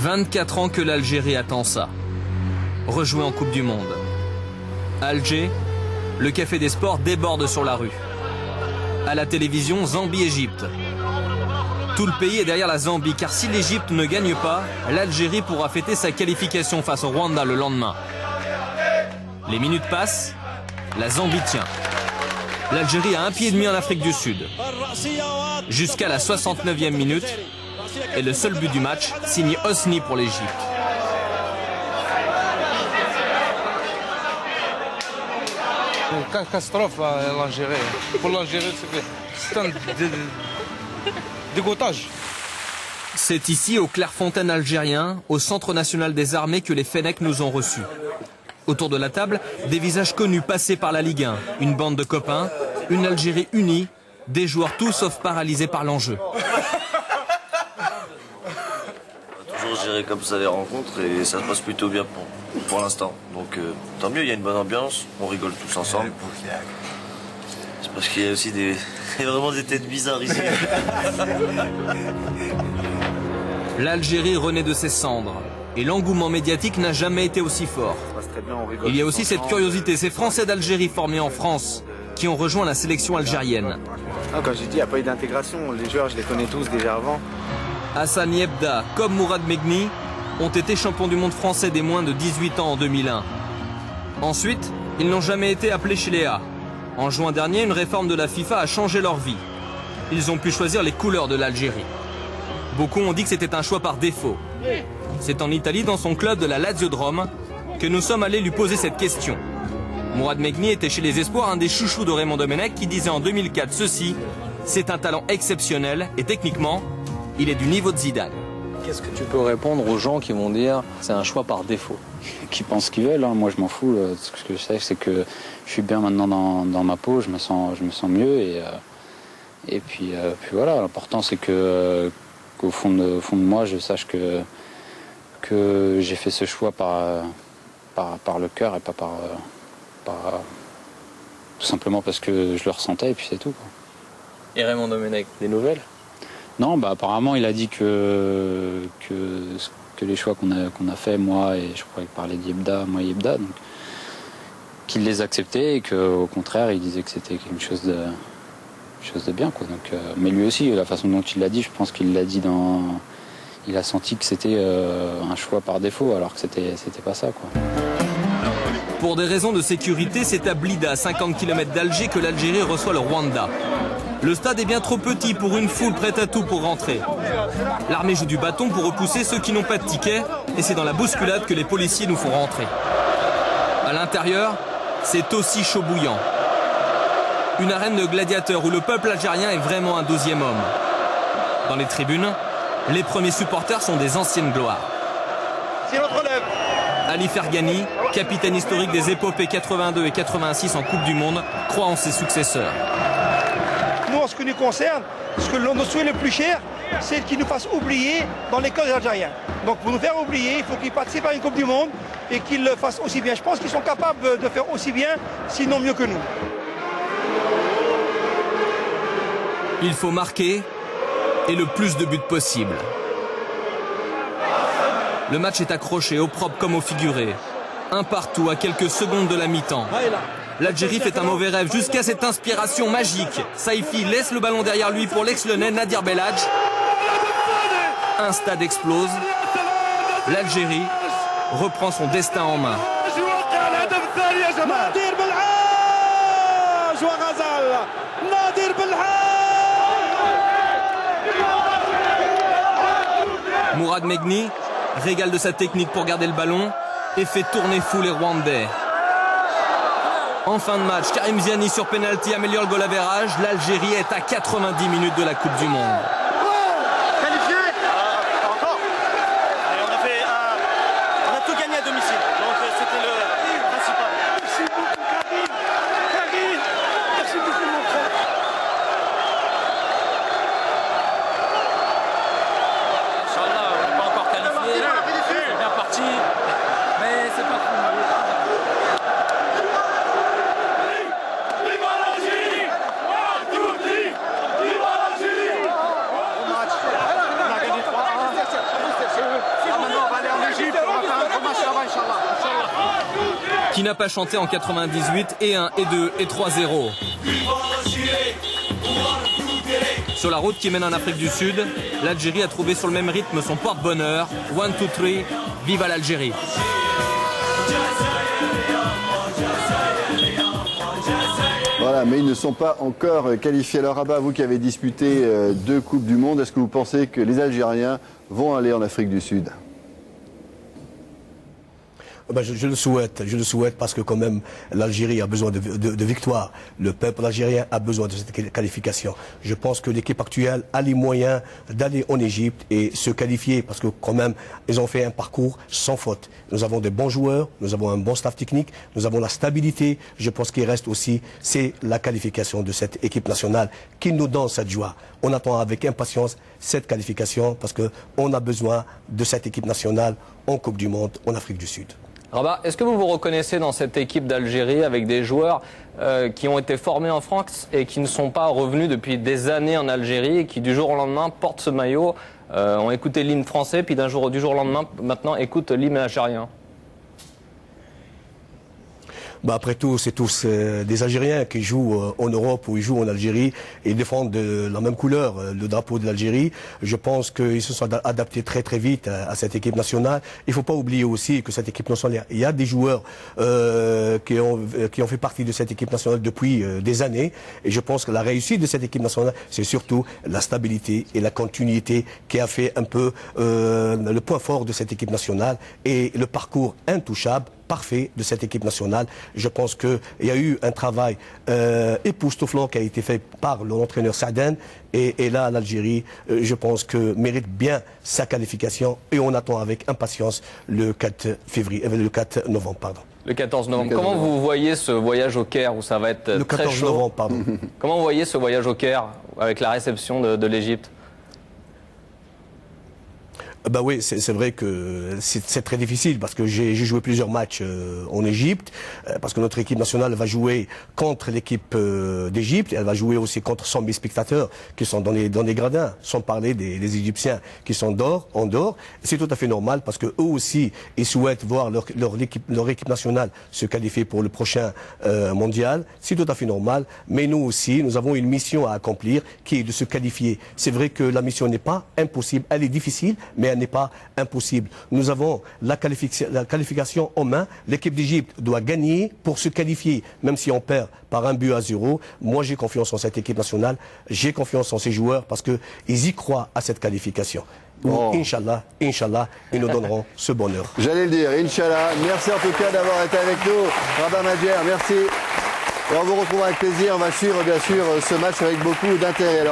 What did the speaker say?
24 ans que l'Algérie attend ça. Rejouer en Coupe du Monde. À Alger, le café des sports déborde sur la rue. À la télévision, Zambie-Égypte. Tout le pays est derrière la Zambie, car si l'Égypte ne gagne pas, l'Algérie pourra fêter sa qualification face au Rwanda le lendemain. Les minutes passent, la Zambie tient. L'Algérie a un pied et demi en Afrique du Sud. Jusqu'à la 69e minute, et le seul but du match, signé Hosni pour l'Égypte. Une catastrophe l'Algérie. Pour l'Algérie, c'est un dégoûtage. C'est ici, au Clairefontaine algérien, au Centre national des armées, que les Fennecs nous ont reçus. Autour de la table, des visages connus passés par la Ligue 1, une bande de copains, une Algérie unie, des joueurs tous sauf paralysés par l'enjeu. Toujours gérer comme ça les rencontres et ça se passe plutôt bien pour l'instant. Donc tant mieux, il y a une bonne ambiance, on rigole tous ensemble. C'est parce qu'il y a aussi vraiment des têtes bizarres ici. L'Algérie renaît de ses cendres et l'engouement médiatique n'a jamais été aussi fort. Il y a aussi cette curiosité, ces Français d'Algérie formés en France qui ont rejoint la sélection algérienne. Non, quand j'ai dit il n'y a pas eu d'intégration, les joueurs je les connais tous déjà avant. Hassan Yebda comme Mourad Megni ont été champions du monde français des moins de 18 ans en 2001. Ensuite, ils n'ont jamais été appelés chez les A. En juin dernier, une réforme de la FIFA a changé leur vie. Ils ont pu choisir les couleurs de l'Algérie. Beaucoup ont dit que c'était un choix par défaut. C'est en Italie, dans son club de la Lazio de Rome, que nous sommes allés lui poser cette question. Mourad Megni était chez les Espoirs un des chouchous de Raymond Domenech qui disait en 2004 ceci: c'est un talent exceptionnel et techniquement, il est du niveau de Zidane. Qu'est-ce que tu peux répondre aux gens qui vont dire c'est un choix par défaut? Qui pensent ce qu'ils veulent, hein. Moi je m'en fous. Ce que je sais, c'est que je suis bien maintenant dans ma peau, je me sens mieux et puis voilà. L'important c'est qu'au fond de moi, je sache que j'ai fait ce choix par le cœur et pas par tout simplement parce que je le ressentais et puis c'est tout, quoi. Et Raymond Domenech, des nouvelles? Non, apparemment il a dit que les choix qu'on a fait, moi et je crois qu'il parlait d'Yebda, moi et Yebda, donc qu'il les acceptait et qu'au contraire il disait que c'était quelque chose de bien, quoi. Donc, mais lui aussi, la façon dont il l'a dit, je pense qu'il l'a dit il a senti que c'était un choix par défaut alors que c'était pas ça, quoi. Pour des raisons de sécurité, c'est à Blida, 50 km d'Alger, que l'Algérie reçoit le Rwanda. Le stade est bien trop petit pour une foule prête à tout pour rentrer. L'armée joue du bâton pour repousser ceux qui n'ont pas de ticket et c'est dans la bousculade que les policiers nous font rentrer. À l'intérieur, c'est aussi chaud bouillant. Une arène de gladiateurs où le peuple algérien est vraiment un 12e homme. Dans les tribunes, les premiers supporters sont des anciennes gloires. C'est notre relève. Ali Fergani, capitaine historique des épopées 82 et 86 en Coupe du Monde, croit en ses successeurs. Nous, en ce qui nous concerne, ce que l'on nous souhaite le plus cher, c'est qu'ils nous fassent oublier dans les cœurs des Algériens. Donc pour nous faire oublier, il faut qu'ils participent à une Coupe du Monde et qu'ils le fassent aussi bien. Je pense qu'ils sont capables de faire aussi bien, sinon mieux que nous. Il faut marquer et le plus de buts possible. Le match est accroché au propre comme au figuré. Un partout à quelques secondes de la mi-temps. L'Algérie fait un mauvais rêve jusqu'à cette inspiration magique. Saïfi laisse le ballon derrière lui pour l'ex-Lyonnais Nadir Belhadj. Un stade explose. L'Algérie reprend son destin en main. Mourad Megni régale de sa technique pour garder le ballon et fait tourner fou les Rwandais. En fin de match, Karim Ziani sur penalty améliore le goal average. L'Algérie est à 90 minutes de la Coupe du Monde. Qualifié Encore. Et on a tout gagné à domicile. Donc c'était le principal. Merci beaucoup, Karim. Karim, merci beaucoup, mon frère. Inch'Allah, on n'est pas encore qualifié. C'est bien parti. Mais c'est pas fou. Qui n'a pas chanté en 98 et 1 et 2 et 3-0. Sur la route qui mène en Afrique du Sud, l'Algérie a trouvé sur le même rythme son porte-bonheur. 1, 2, 3, vive à l'Algérie. Voilà, mais ils ne sont pas encore qualifiés. Alors Rabat, vous qui avez disputé 2 Coupes du Monde, est-ce que vous pensez que les Algériens vont aller en Afrique du Sud ? Je le souhaite parce que quand même l'Algérie a besoin de victoires. Le peuple algérien a besoin de cette qualification. Je pense que l'équipe actuelle a les moyens d'aller en Égypte et se qualifier parce que quand même ils ont fait un parcours sans faute. Nous avons des bons joueurs, nous avons un bon staff technique, nous avons la stabilité. Je pense qu'il reste aussi, c'est la qualification de cette équipe nationale qui nous donne cette joie. On attend avec impatience cette qualification parce qu'on a besoin de cette équipe nationale en Coupe du Monde en Afrique du Sud. Rabat, est-ce que vous vous reconnaissez dans cette équipe d'Algérie avec des joueurs qui ont été formés en France et qui ne sont pas revenus depuis des années en Algérie et qui du jour au lendemain portent ce maillot, ont écouté l'hymne français, puis du jour au lendemain maintenant écoutent l'hymne algérien? Après tout, c'est tous des Algériens qui jouent en Europe ou ils jouent en Algérie et défendent la même couleur, le drapeau de l'Algérie. Je pense qu'ils se sont adaptés très très vite à cette équipe nationale. Il ne faut pas oublier aussi que cette équipe nationale, il y a des joueurs qui ont fait partie de cette équipe nationale depuis des années. Et je pense que la réussite de cette équipe nationale, c'est surtout la stabilité et la continuité qui a fait un peu le point fort de cette équipe nationale et le parcours intouchable parfait de cette équipe nationale. Je pense qu'il y a eu un travail époustouflant qui a été fait par l'entraîneur Saaden et là l'Algérie, je pense que mérite bien sa qualification et on attend avec impatience le 4 novembre. Pardon. Le 14 novembre. Comment vous voyez ce voyage au Caire où ça va être le 14 très chaud novembre, pardon. Comment vous voyez ce voyage au Caire avec la réception de l'Égypte? Oui, c'est vrai que c'est très difficile parce que j'ai joué plusieurs matchs en Égypte, parce que notre équipe nationale va jouer contre l'équipe d'Égypte, elle va jouer aussi contre 100 000 spectateurs qui sont dans les gradins, sans parler des Égyptiens qui sont en dehors. C'est tout à fait normal parce que eux aussi, ils souhaitent voir leur équipe nationale se qualifier pour le prochain mondial. C'est tout à fait normal, mais nous aussi, nous avons une mission à accomplir qui est de se qualifier. C'est vrai que la mission n'est pas impossible, elle est difficile, mais elle n'est pas impossible. Nous avons la qualification en main. L'équipe d'Égypte doit gagner pour se qualifier, même si on perd par 1-0. Moi, j'ai confiance en cette équipe nationale. J'ai confiance en ces joueurs parce qu'ils y croient à cette qualification. Inch'Allah, ils nous donneront ce bonheur. J'allais le dire, Inch'Allah. Merci en tout cas d'avoir été avec nous. Rabat Madjer, merci. Et on vous retrouvera avec plaisir. On va suivre bien sûr ce match avec beaucoup d'intérêt.